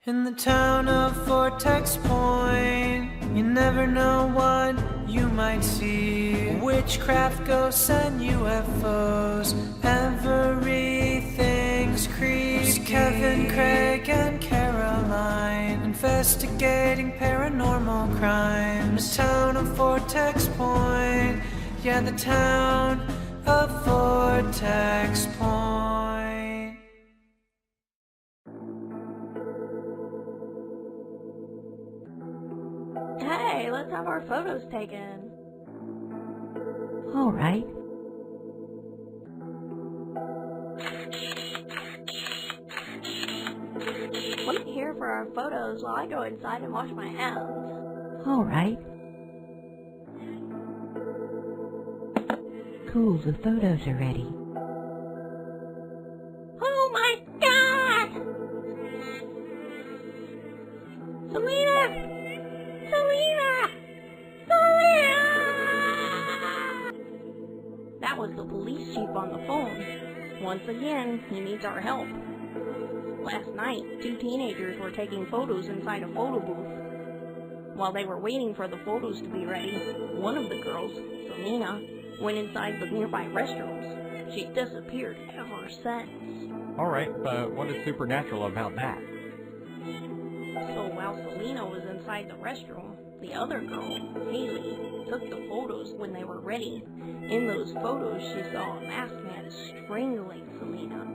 In the town of Vortex Point, you never know what you might see. Witchcraft, ghosts, and UFOs, everything's creepy. Kevin, Craig, and Caroline, investigating paranormal crimes. The town of Vortex Point, yeah, the town of Vortex Point. Hey, let's have our photos taken. All right. Wait here for our photos while I go inside and wash my hands. All right. Cool, the photos are ready. Oh my god! Selena! Selena! Selena! That was the police chief on the phone. Once again, he needs our help. Last night, 2 teenagers were taking photos inside a photo booth. While they were waiting for the photos to be ready, one of the girls, Selena, went inside the nearby restrooms. She's disappeared ever since. Alright, but what is supernatural about that? So while Selena was inside the restroom, the other girl, Haley, took the photos when they were ready. In those photos, she saw a masked man strangling Selena.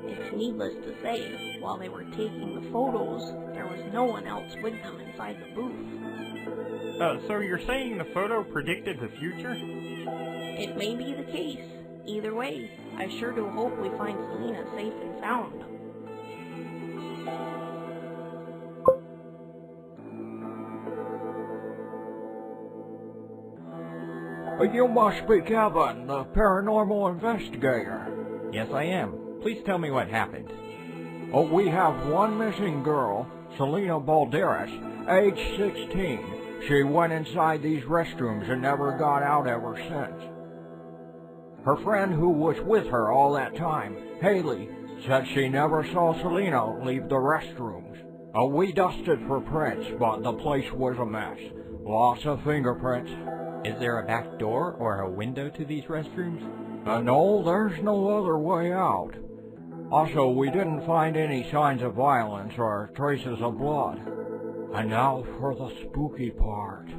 It's needless to say, while they were taking the photos, there was no one else with them inside the booth. So you're saying the photo predicted the future? It may be the case. Either way, I sure do hope we find Selena safe and sound. You must be Kevin, the paranormal investigator. Yes, I am. Please tell me what happened. Oh, we have one missing girl, Selena Balderas, age 16. She went inside these restrooms and never got out ever since. Her friend who was with her all that time, Haley, said she never saw Selena leave the restrooms. We dusted for prints, but the place was a mess. Lots of fingerprints. Is there a back door or a window to these restrooms? No, there's no other way out. Also, we didn't find any signs of violence or traces of blood. And now for the spooky part.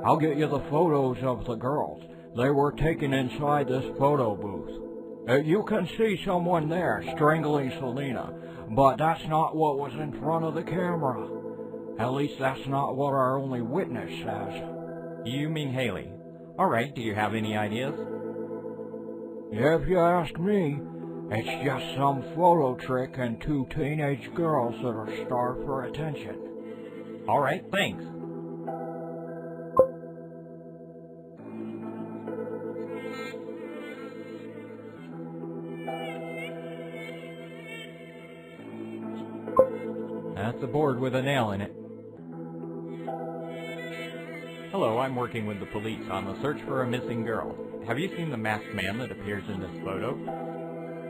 I'll get you the photos of the girls. They were taken inside this photo booth. You can see someone there strangling Selena, but that's not what was in front of the camera. At least that's not what our only witness says. You mean Haley. Alright, do you have any ideas? If you ask me, it's just some photo trick and 2 teenage girls that are starved for attention. Alright, thanks. That's a board with a nail in it. Hello, I'm working with the police on the search for a missing girl. Have you seen the masked man that appears in this photo?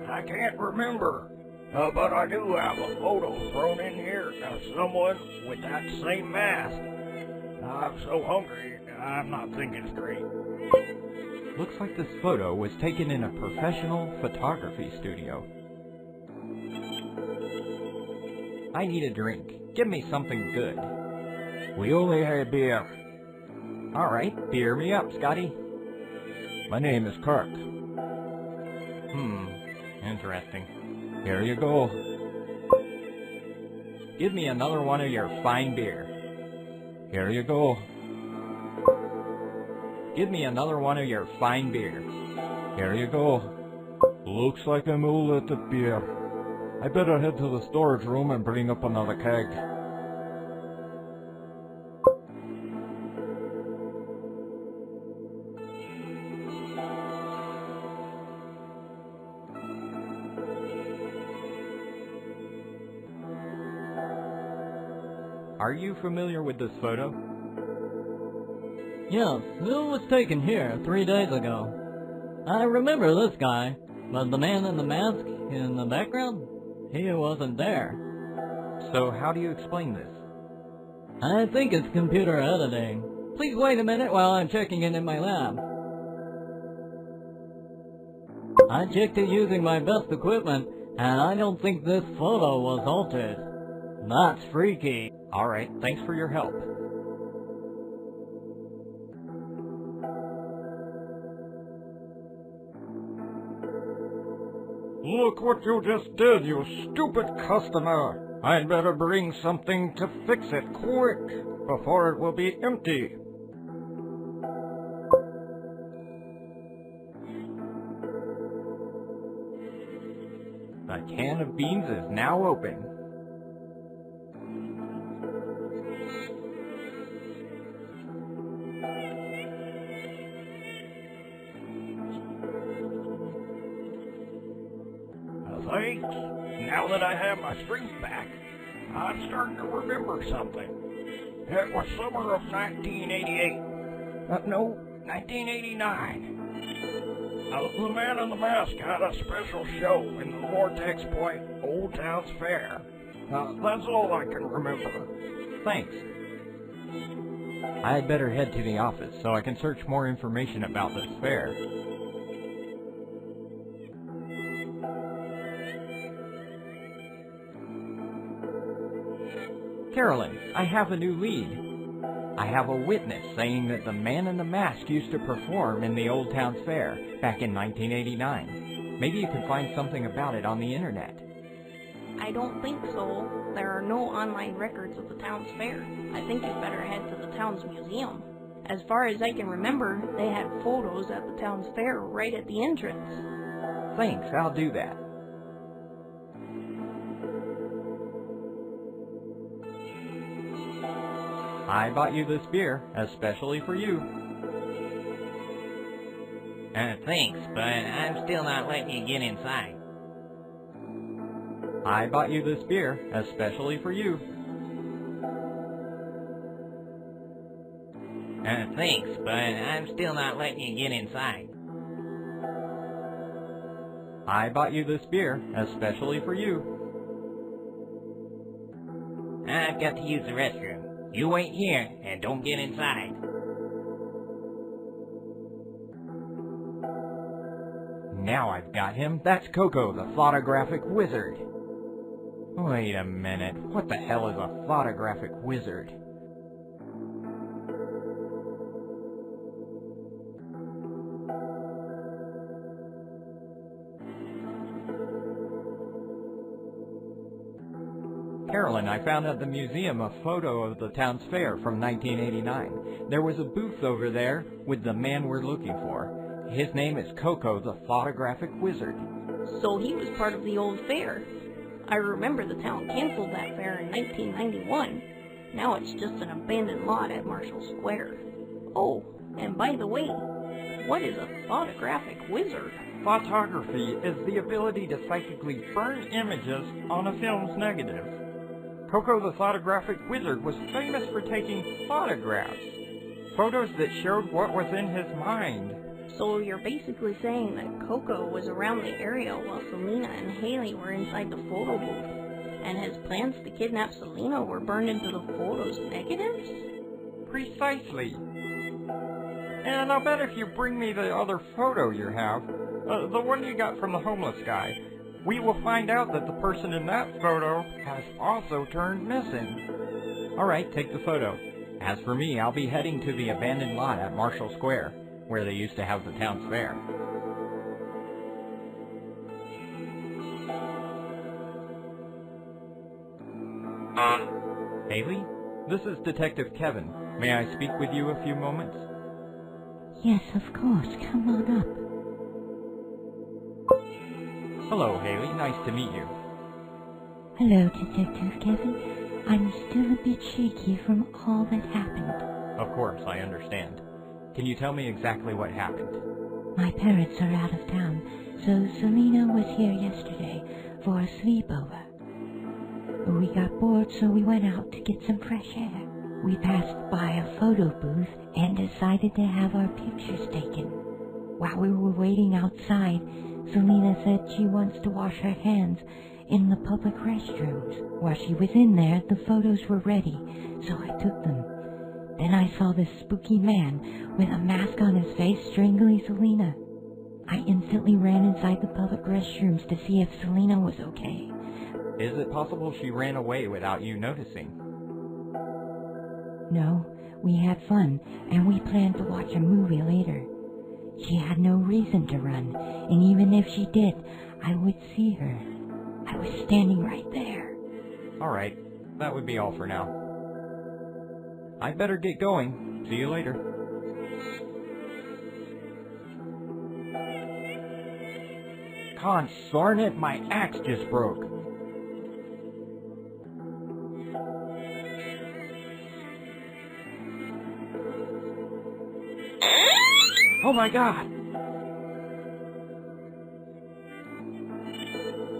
I can't remember, but I do have a photo thrown in here of someone with that same mask. I'm so hungry, I'm not thinking straight. Looks like this photo was taken in a professional photography studio. I need a drink. Give me something good. We only have beer. Alright, beer me up, Scotty. My name is Kirk. Interesting. Here you go. Give me another one of your fine beer. Here you go. Give me another one of your fine beer. Here you go. Looks like I'm all out of beer. I better head to the storage room and bring up another keg. Are you familiar with this photo? Yes, it was taken here 3 days ago. I remember this guy, but the man in the mask in the background, he wasn't there. So how do you explain this? I think it's computer editing. Please wait a minute while I'm checking it in my lab. I checked it using my best equipment, and I don't think this photo was altered. That's freaky. Alright, thanks for your help. Look what you just did, you stupid customer! I'd better bring something to fix it quick, before it will be empty. The can of beans is now open. Thanks. Now that I have my strength back, I'm starting to remember something. It was summer of 1988. No, 1989. The Man in the Mask had a special show in the Vortex Point Old Town's Fair. That's all I can remember. Thanks. I'd better head to the office so I can search more information about this fair. Carolyn, I have a new lead. I have a witness saying that the Man in the Mask used to perform in the Old Town Fair back in 1989. Maybe you can find something about it on the internet. I don't think so. There are no online records of the town's fair. I think you'd better head to the town's museum. As far as I can remember, they had photos at the town's fair right at the entrance. Thanks, I'll do that. I bought you this beer, especially for you. Thanks, but I'm still not letting you get inside. I bought you this beer, especially for you. Thanks, but I'm still not letting you get inside. I bought you this beer, especially for you. I've got to use the restroom. You wait here and don't get inside. Now I've got him. That's Coco, the photographic wizard. Wait a minute. What the hell is a photographic wizard? Carolyn, I found at the museum a photo of the town's fair from 1989. There was a booth over there with the man we're looking for. His name is Coco, the photographic wizard. So he was part of the old fair. I remember the town canceled that fair in 1991. Now it's just an abandoned lot at Marshall Square. Oh, and by the way, what is a photographic wizard? Photography is the ability to psychically burn images on a film's negative. Coco the photographic wizard was famous for taking photographs. Photos that showed what was in his mind. So you're basically saying that Coco was around the area while Selena and Haley were inside the photo booth, and his plans to kidnap Selena were burned into the photo's negatives? Precisely. And I'll bet if you bring me the other photo you have, the one you got from the homeless guy, we will find out that the person in that photo has also turned missing. Alright, take the photo. As for me, I'll be heading to the abandoned lot at Marshall Square, where they used to have the town's fair. Haley, this is Detective Kevin. May I speak with you a few moments? Yes, of course. Come on up. Hello, Haley. Nice to meet you. Hello, Detective Kevin. I'm still a bit shaky from all that happened. Of course, I understand. Can you tell me exactly what happened? My parents are out of town, so Selena was here yesterday for a sleepover. We got bored, so we went out to get some fresh air. We passed by a photo booth and decided to have our pictures taken. While we were waiting outside, Selena said she wants to wash her hands in the public restrooms. While she was in there, the photos were ready, so I took them. Then I saw this spooky man with a mask on his face strangling Selena. I instantly ran inside the public restrooms to see if Selena was okay. Is it possible she ran away without you noticing? No, we had fun, and we planned to watch a movie later. She had no reason to run, and even if she did, I would see her. I was standing right there. Alright, that would be all for now. I'd better get going. See you later. Consarn it, my axe just broke. Oh my god!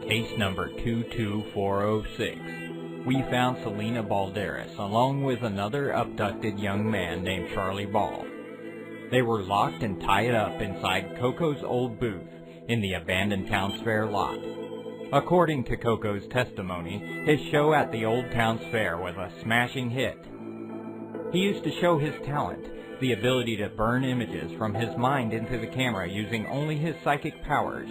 Case number 22406. We found Selena Balderas along with another abducted young man named Charlie Ball. They were locked and tied up inside Coco's old booth in the abandoned Town's Fair lot. According to Coco's testimony, his show at the Old Town's Fair was a smashing hit. He used to show his talent, the ability to burn images from his mind into the camera using only his psychic powers.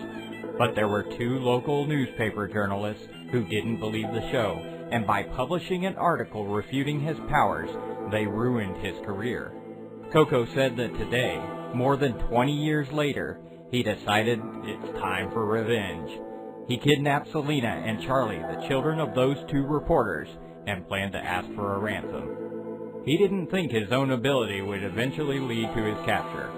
But there were 2 local newspaper journalists who didn't believe the show, and by publishing an article refuting his powers, they ruined his career. Coco said that today, more than 20 years later, he decided it's time for revenge. He kidnapped Selena and Charlie, the children of those 2 reporters, and planned to ask for a ransom. He didn't think his own ability would eventually lead to his capture.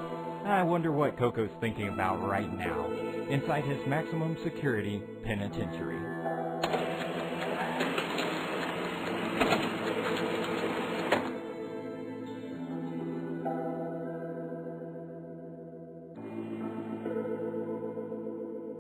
I wonder what Coco's thinking about right now, inside his maximum security penitentiary.